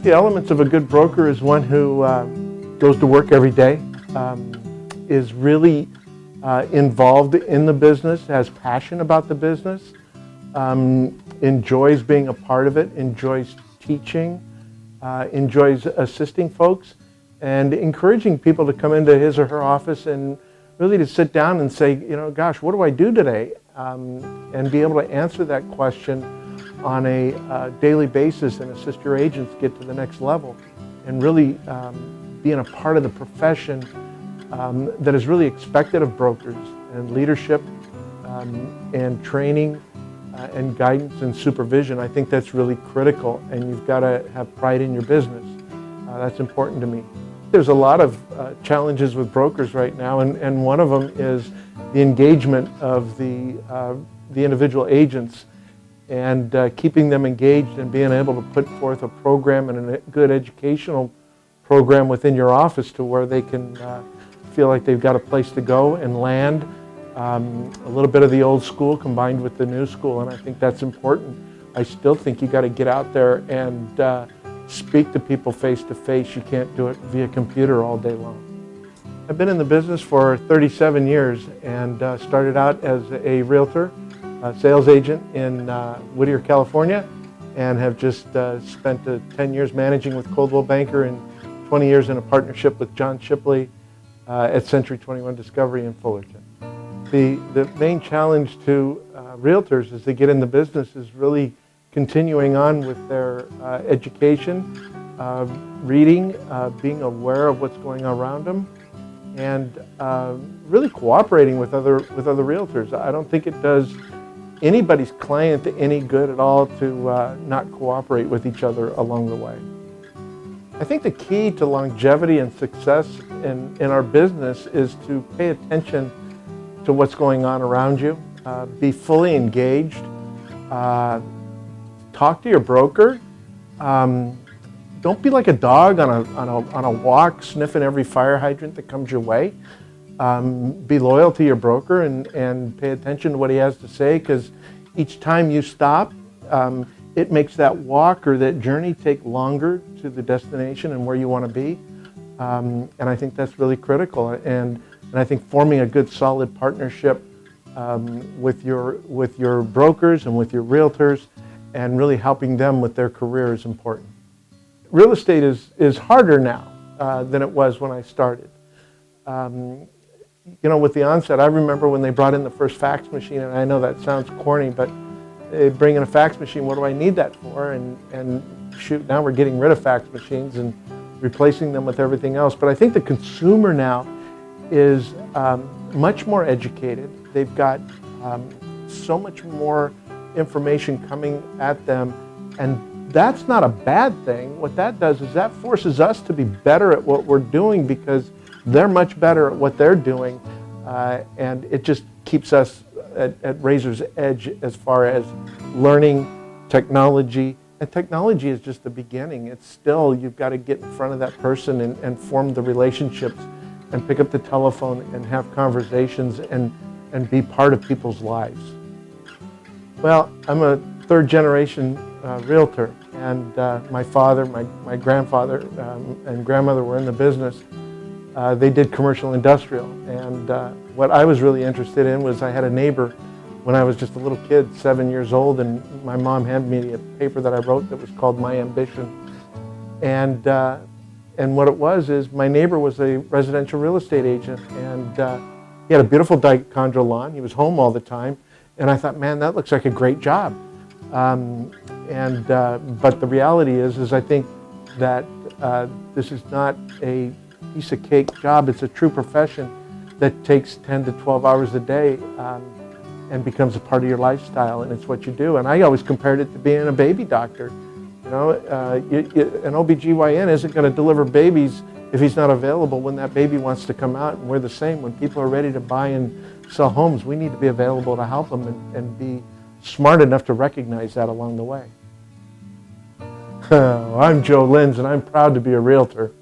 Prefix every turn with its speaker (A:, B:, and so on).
A: think the elements of a good broker is one who goes to work every day, is really involved in the business, has passion about the business, enjoys being a part of it, enjoys teaching, enjoys assisting folks, and encouraging people to come into his or her office and really to sit down and say, you know, gosh, what do I do today? And be able to answer that question on a daily basis and assist your agents get to the next level, and really being a part of the profession that is really expected of brokers, and leadership and training and guidance and supervision. I think that's really critical, and you've got to have pride in your business. That's important to me. There's a lot of challenges with brokers right now, and one of them is the engagement of the individual agents, and keeping them engaged and being able to put forth a program and a good educational program within your office to where they can feel like they've got a place to go and land. A little bit of the old school combined with the new school, and I think that's important. I still think you got to get out there and speak to people face to face. You can't do it via computer all day long. I've been in the business for 37 years and started out as a realtor, a sales agent in Whittier, California, and have just spent 10 years managing with Coldwell Banker and 20 years in a partnership with John Shipley at Century 21 Discovery in Fullerton. The main challenge to realtors as they get in the business is really continuing on with their education, reading, being aware of what's going on around them, and really cooperating with other realtors. I don't think it does anybody's client any good at all to not cooperate with each other along the way. I think the key to longevity and success in our business is to pay attention to what's going on around you, be fully engaged, talk to your broker. Don't be like a dog on a walk sniffing every fire hydrant that comes your way. Be loyal to your broker and pay attention to what he has to say, because each time you stop, it makes that walk or that journey take longer to the destination and where you want to be. And I think that's really critical. And I think forming a good solid partnership with your brokers and with your realtors, and really helping them with their career is important. Real estate is harder now than it was when I started. You know, with the onset, I remember when they brought in the first fax machine, and I know that sounds corny, but they bring in a fax machine, what do I need that for? And shoot, now we're getting rid of fax machines and replacing them with everything else. But I think the consumer now is much more educated. They've got so much more information coming at them, and that's not a bad thing. What that does is that forces us to be better at what we're doing, because they're much better at what they're doing, and it just keeps us at razor's edge as far as learning technology. And technology is just the beginning. It's still, you've got to get in front of that person and form the relationships and pick up the telephone and have conversations and be part of people's lives. Well, I'm a third generation realtor, and my father, my grandfather and grandmother were in the business. They did commercial industrial, and what I was really interested in was, I had a neighbor when I was just a little kid, 7 years old, and my mom handed me a paper that I wrote that was called My Ambition. And what it was is, my neighbor was a residential real estate agent, and he had a beautiful dichondra lawn. He was home all the time, and I thought, man, that looks like a great job. But the reality is I think that this is not a piece of cake job. It's a true profession that takes 10 to 12 hours a day and becomes a part of your lifestyle, and it's what you do. And I always compared it to being a baby doctor. You know, an OBGYN isn't going to deliver babies if he's not available when that baby wants to come out. And we're the same. When people are ready to buy and sell homes, we need to be available to help them and be smart enough to recognize that along the way. I'm Joe Linz, and I'm proud to be a realtor.